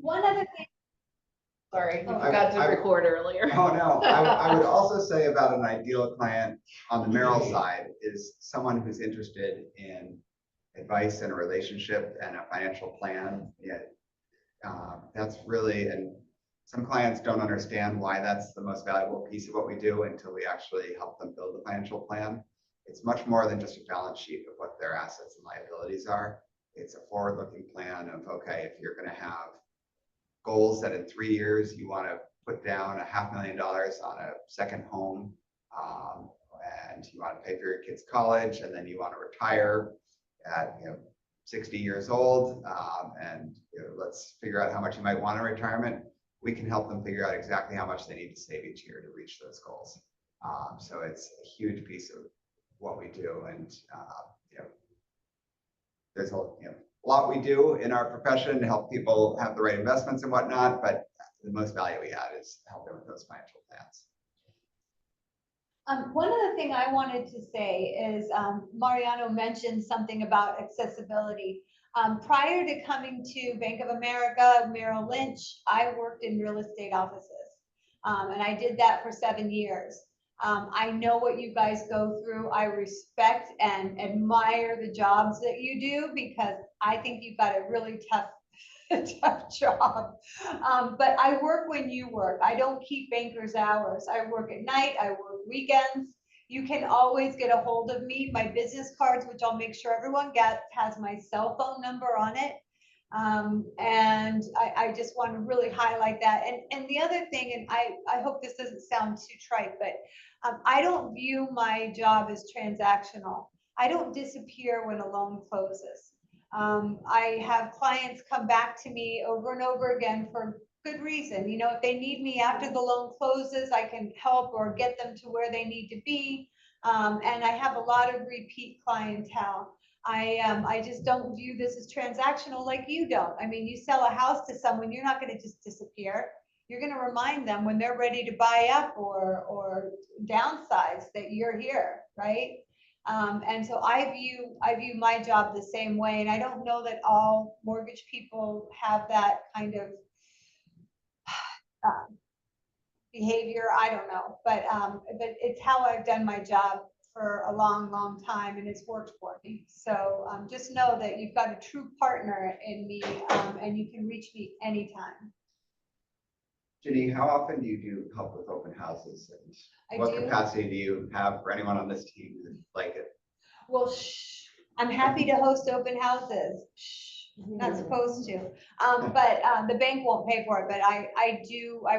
One other thing. Sorry, we Oh, forgot to record earlier. Oh, no. I would also say about an ideal client on the Merrill side is someone who's interested in advice and a relationship and a financial plan. Yeah, that's really, and some clients don't understand why that's the most valuable piece of what we do until we actually help them build a financial plan. It's much more than just a balance sheet of what their assets and liabilities are. It's a forward-looking plan of, okay, if you're going to have goals that in 3 years you want to put down $500,000 on a second home, and you want to pay for your kids' college, and then you want to retire at 60 years old, and let's figure out how much you might want in retirement. We can help them figure out exactly how much they need to save each year to reach those goals. So it's a huge piece of what we do, and there's a lot we do in our profession to help people have the right investments and whatnot, but the most value we add is helping with those financial plans. One other thing I wanted to say is Mariano mentioned something about accessibility. Prior to coming to Bank of America, Merrill Lynch, I worked in real estate offices, and I did that for 7 years. I know what you guys go through. I respect and admire the jobs that you do because I think you've got a really tough job. But I work when you work. I don't keep bankers' hours. I work at night. I work weekends. You can always get a hold of me. My business cards, which I'll make sure everyone gets, has my cell phone number on it. And I just want to really highlight that. And the other thing, and I hope this doesn't sound too trite, but I don't view my job as transactional. I don't disappear when a loan closes. I have clients come back to me over and over again for good reason. If they need me after the loan closes, I can help or get them to where they need to be. And I have a lot of repeat clientele. I just don't view this as transactional like you don't. I mean, you sell a house to someone, you're not going to just disappear. You're going to remind them when they're ready to buy up or downsize that you're here, right? And so I view my job the same way, and I don't know that all mortgage people have that kind of behavior. I don't know, but it's how I've done my job for a long time, and it's worked for me. So just know that you've got a true partner in me, and you can reach me anytime. Ginny, how often do you do help with open houses, and what capacity do you have for anyone on this team who like it? Well, I'm happy to host open houses. Not supposed to, but the bank won't pay for it. But I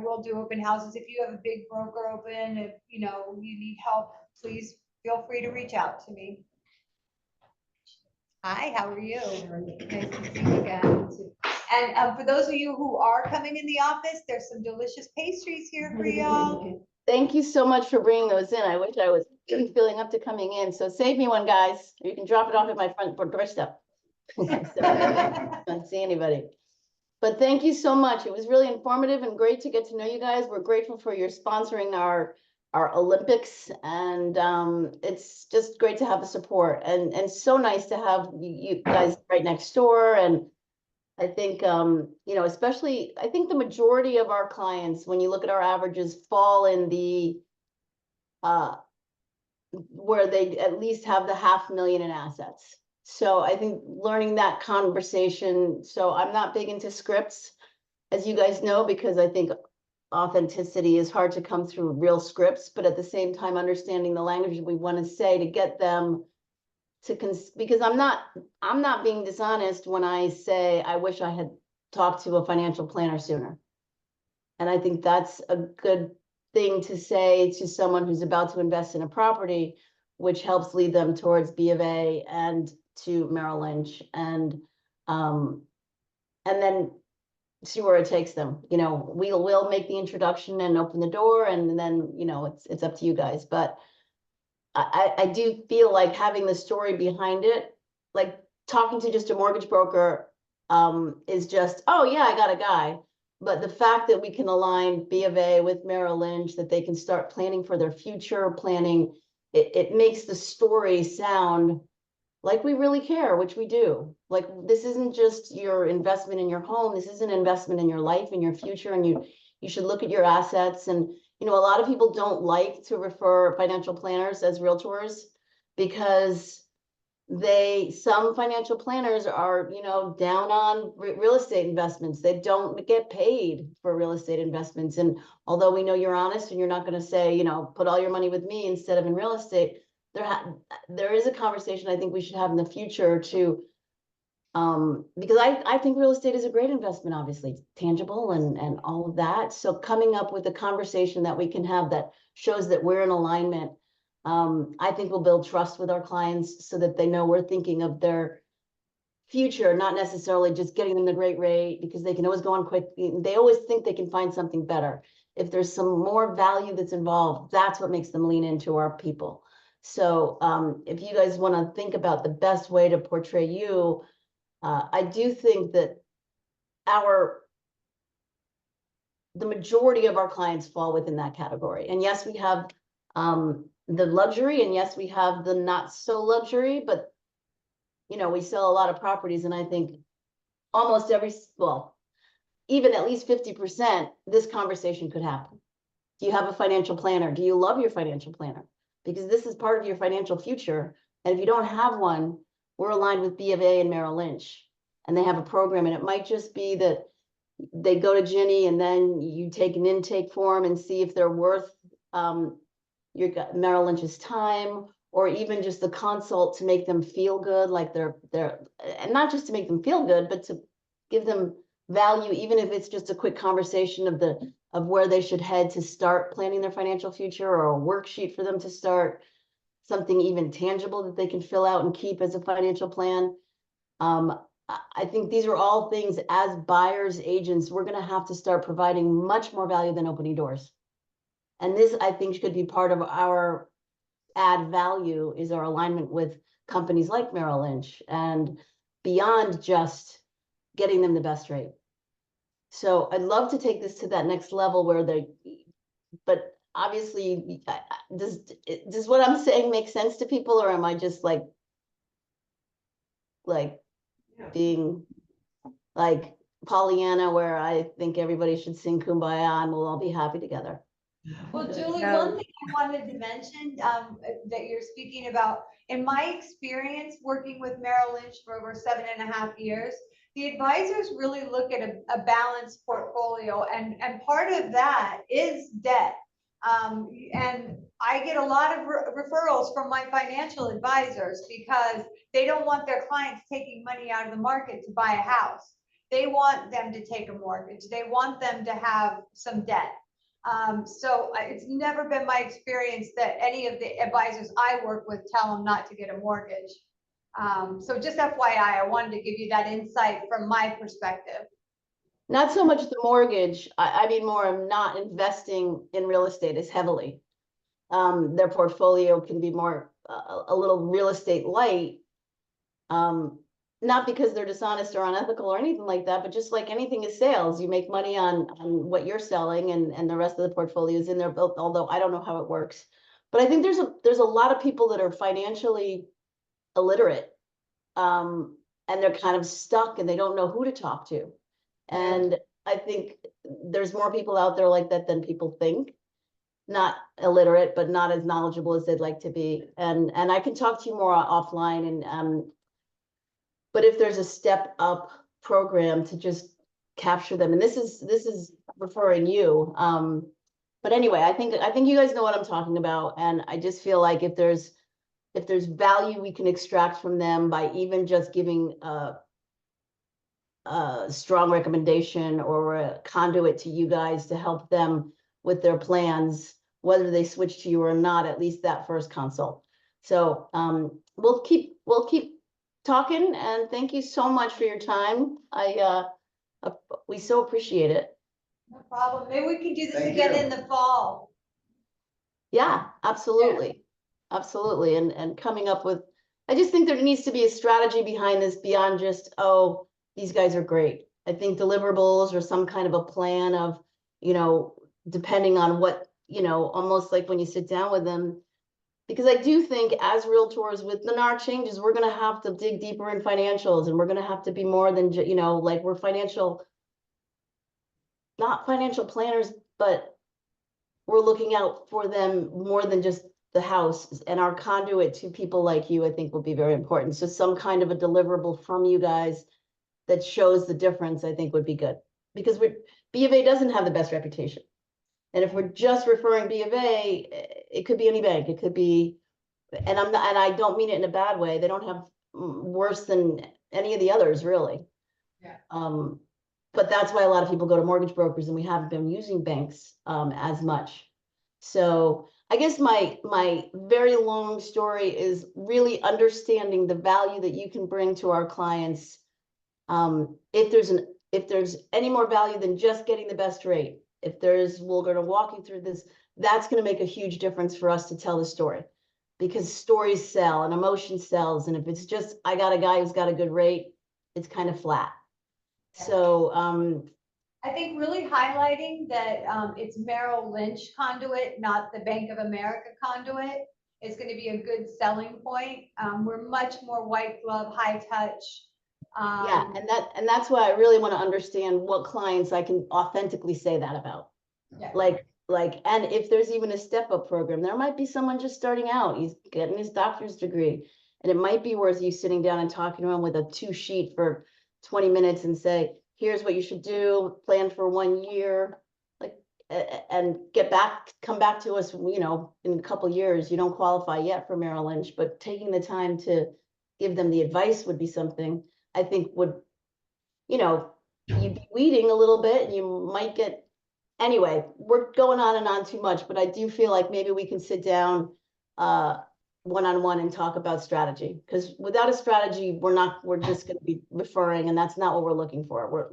will do open houses. If you have a big broker open, if you need help, please feel free to reach out to me. Hi, how are you? Nice to see you again. And for those of you who are coming in the office, there's some delicious pastries here for y'all. Thank you so much for bringing those in. I wish I was feeling up to coming in. So save me one, guys. You can drop it off at my front doorstep. I don't see anybody. But thank you so much. It was really informative and great to get to know you guys. We're grateful for your sponsoring our Olympics, and it's just great to have the support, and so nice to have you guys right next door. And I think especially I think the majority of our clients, when you look at our averages, fall in the where they at least have the $500,000 in assets. So I think learning that conversation. So I'm not big into scripts, as you guys know, because I think authenticity is hard to come through real scripts, but at the same time, understanding the language we want to say to get them to because I'm not being dishonest when I say I wish I had talked to a financial planner sooner. And I think that's a good thing to say to someone who's about to invest in a property, which helps lead them towards B of A and to Merrill Lynch, and then see where it takes them. We'll make the introduction and open the door, and then it's up to you guys. But I do feel like having the story behind it, like talking to just a mortgage broker, is just, oh yeah, I got a guy. But the fact that we can align B of A with Merrill Lynch, that they can start planning for their future, planning, it makes the story sound like we really care, which we do. Like, this isn't just your investment in your home, this is an investment in your life and your future, and you should look at your assets. And, you know, a lot of people don't like to refer financial planners as realtors because some financial planners are, you know, down on real estate investments. They don't get paid for real estate investments. And although we know you're honest and you're not going to say, you know, put all your money with me instead of in real estate, there is a conversation I think we should have in the future to, because I think real estate is a great investment, obviously tangible and all of that. So coming up with a conversation that we can have that shows that we're in alignment, I think will build trust with our clients so that they know we're thinking of their future, not necessarily just getting them the great rate, because they can always go on quick. They always think they can find something better. If there's some more value that's involved, that's what makes them lean into our people. So if you guys want to think about the best way to portray you, I do think that the majority of our clients fall within that category. And yes, we have the luxury, and yes, we have the not so luxury, but you know, we sell a lot of properties, and I think almost even at least 50%, this conversation could happen. Do you have a financial planner? Do you love your financial planner? Because this is part of your financial future. And if you don't have one, we're aligned with B of A and Merrill Lynch, and they have a program, and it might just be that they go to Ginny and then you take an intake form and see if they're worth your Merrill Lynch's time, or even just the consult to make them feel good, like they're, and not just to make them feel good, but to give them value, even if it's just a quick conversation of where they should head to start planning their financial future, or a worksheet for them to start, something even tangible that they can fill out and keep as a financial plan. I think these are all things, as buyers, agents, we're going to have to start providing much more value than opening doors. And this, I think, could be part of our add value, is our alignment with companies like Merrill Lynch, and beyond just getting them the best rate. So I'd love to take this to that next level where but obviously, does what I'm saying make sense to people, or am I just like being like Pollyanna, where I think everybody should sing Kumbaya and we'll all be happy together? Well, Julie, No. one thing I wanted to mention that you're speaking about, in my experience working with Merrill Lynch for over 7.5 years, the advisors really look at a balanced portfolio, and part of that is debt. And I get a lot of referrals from my financial advisors because they don't want their clients taking money out of the market to buy a house. They want them to take a mortgage. They want them to have some debt. So it's never been my experience that any of the advisors I work with tell them not to get a mortgage. So just FYI, I wanted to give you that insight from my perspective. Not so much the mortgage. I mean, more of not investing in real estate as heavily. Their portfolio can be more a little real estate light. Not because they're dishonest or unethical or anything like that, but just like anything is sales, you make money on what you're selling, and the rest of the portfolio is in there, although I don't know how it works. But I think there's a lot of people that are financially illiterate, and they're kind of stuck and they don't know who to talk to. And I think there's more people out there like that than people think. Not illiterate, but not as knowledgeable as they'd like to be. And I can talk to you more offline, and but if there's a step up program to just capture them, and this is referring you. But anyway, I think you guys know what I'm talking about, and I just feel like if there's value we can extract from them by even just giving a strong recommendation or a conduit to you guys to help them with their plans, whether they switch to you or not, at least that first consult. So we'll keep talking, and thank you so much for your time. We so appreciate it. No problem. Maybe we can do this Thank again you. in the fall. Yeah, absolutely. Absolutely. And coming up with, I just think there needs to be a strategy behind this beyond just, oh, these guys are great. I think deliverables or some kind of a plan of, you know, depending on what, you know, almost like when you sit down with them, Because I do think as realtors with the NAR changes, we're gonna have to dig deeper in financials, and we're gonna have to be more than, you know, like we're not financial planners, but we're looking out for them more than just the house, and our conduit to people like you, I think will be very important. So some kind of a deliverable from you guys that shows the difference, I think would be good. Because B of A doesn't have the best reputation. And if we're just referring B of A, it could be any bank, it could be, and I don't mean it in a bad way. They don't have worse than any of the others, really. Yeah. But that's why a lot of people go to mortgage brokers, and we haven't been using banks as much. So I guess my very long story is really understanding the value that you can bring to our clients. If there's any more value than just getting the best rate, we're going to walk you through this. That's going to make a huge difference for us to tell the story, because stories sell and emotion sells. And if it's just, I got a guy who's got a good rate, it's kind of flat. So, I think really highlighting that it's Merrill Lynch conduit, not the Bank of America conduit, is going to be a good selling point. We're much more white glove, high touch. yeah, and that's why I really want to understand what clients I can authentically say that about. Yeah. And if there's even a step-up program, there might be someone just starting out, he's getting his doctor's degree, and it might be worth you sitting down and talking to him with a 2-sheet for 20 minutes and say, here's what you should do, plan for 1 year, and come back to us, you know, in a couple of years. You don't qualify yet for Merrill Lynch, but taking the time to give them the advice would be something I think would, you know, you'd be weeding a little bit, and you might get, anyway, we're going on and on too much, but I do feel like maybe we can sit down one-on-one and talk about strategy, because without a strategy, we're just going to be referring, and that's not what we're looking for.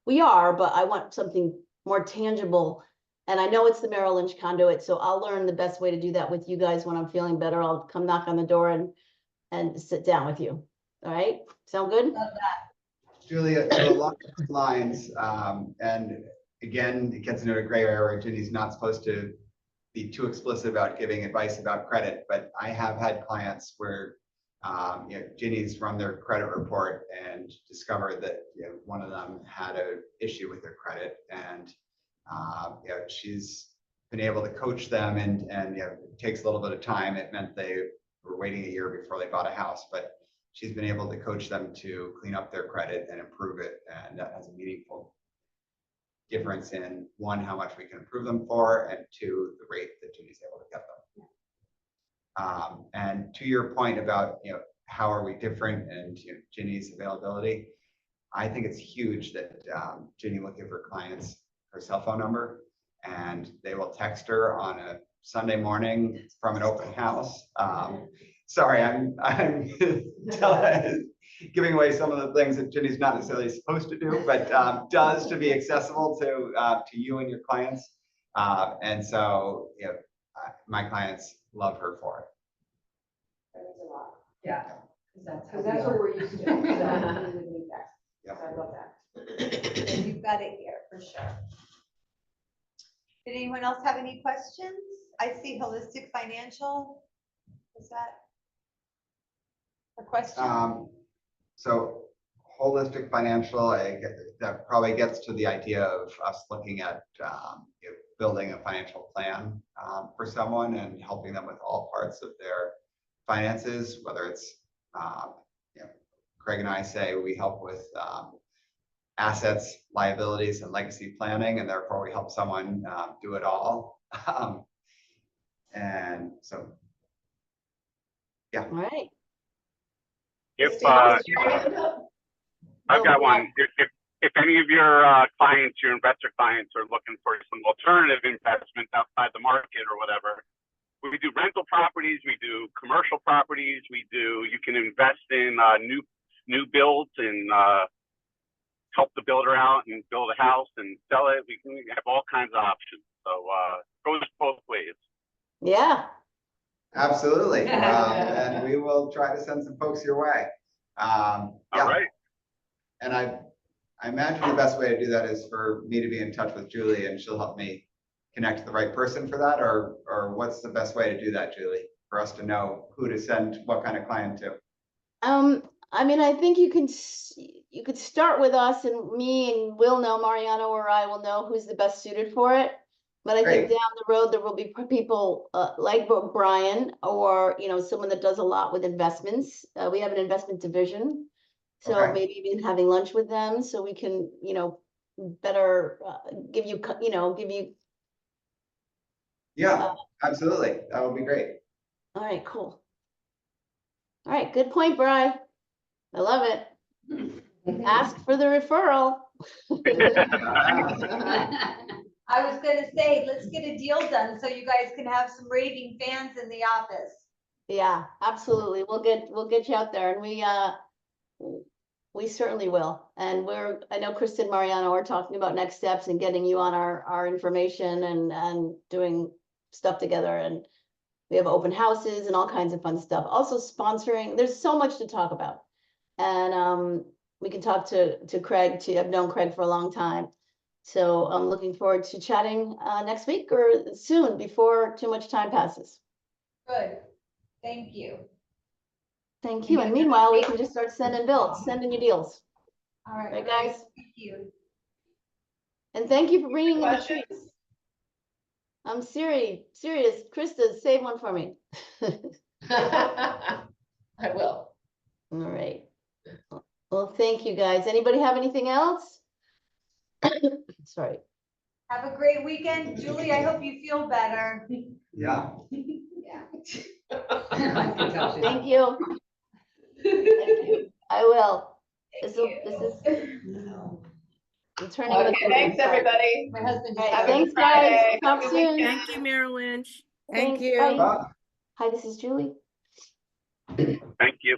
We are, but I want something more tangible. And I know it's the Merrill Lynch conduit, so I'll learn the best way to do that with you guys. When I'm feeling better, I'll come knock on the door and sit down with you. All right, sound good? Love that. Julia, along those lines, and again, it gets into a gray area where Ginny's not supposed to be too explicit about giving advice about credit, but I have had clients where Ginny's run their credit report and discovered that one of them had an issue with their credit, and she's been able to coach them, and it takes a little bit of time. It meant they were waiting a year before they bought a house, but she's been able to coach them to clean up their credit and improve it, and that has a meaningful difference in, one, how much we can improve them for, and two, the rate that Ginny's able to get them. And to your point about how are we different and Ginny's availability, I think it's huge that Ginny will give her clients her cell phone number, and they will text her on a Sunday morning from an open house. Sorry, I'm giving away some of the things that Ginny's not necessarily supposed to do, but does to be accessible to you and your clients. And so, my clients love her for it. That means a lot. Yeah. Because that's what we're used to. So we would need that. Yep. So I love that. And you've got it here for sure. Did anyone else have any questions? I see holistic financial. Is that a question? So holistic financial, that probably gets to the idea of us looking at building a financial plan for someone and helping them with all parts of their finances, whether it's, Craig and I say we help with assets, liabilities, and legacy planning, and therefore we help someone do it all. And so, yeah. All right. I've got one. If any of your clients, your investor clients, are looking for some alternative investments outside the market or whatever, we do rental properties, we do commercial properties, you can invest in new builds and help the builder out and build a house and sell it. We have all kinds of options. So it goes both ways. Yeah. Absolutely. And we will try to send some folks your way. Yeah. All right. And I imagine the best way to do that is for me to be in touch with Julie, and she'll help me connect to the right person for that, or what's the best way to do that, Julie? for us to know who to send what kind of client to? I mean, I think you could start with us, and me and we'll know, Mariano or I will know who's the best suited for it. But I think Great. down the road, there will be people like Brian, or, you know, someone that does a lot with investments. We have an investment division. So Okay. maybe even having lunch with them so we can, you know, better give you, Yeah, absolutely. That would be great. all right, cool. All right, good point, Bri. I love it. Ask for the referral. I was gonna say, let's get a deal done so you guys can have some raving fans in the office. Yeah, absolutely. We'll get you out there, and we certainly will. And I know Kristen and Mariano are talking about next steps and getting you on our information and doing stuff together. And we have open houses and all kinds of fun stuff. Also sponsoring, there's so much to talk about. And we can talk to Craig too. I've known Craig for a long time. So I'm looking forward to chatting next week or soon before too much time passes. Good, thank you. Thank you. And meanwhile, we can just start sending you deals. All right. Right, guys? Thank you. And thank you for bringing in the Questions? trees. I'm serious. Krista, save one for me. I will. All right. Well, thank you, guys. Anybody have anything else? Sorry. Have a great weekend. Julie, I hope you feel better. Yeah. Yeah. Thank you. Thank you. I will. This is I'm turning it. Okay, thanks, everybody. My husband. All right, Have a thanks, good guys. Friday. Talk Have a good soon. weekend. Thank you, Merrill Lynch. Thanks. Thank you. Bye. Hi, this is Julie. Thank you.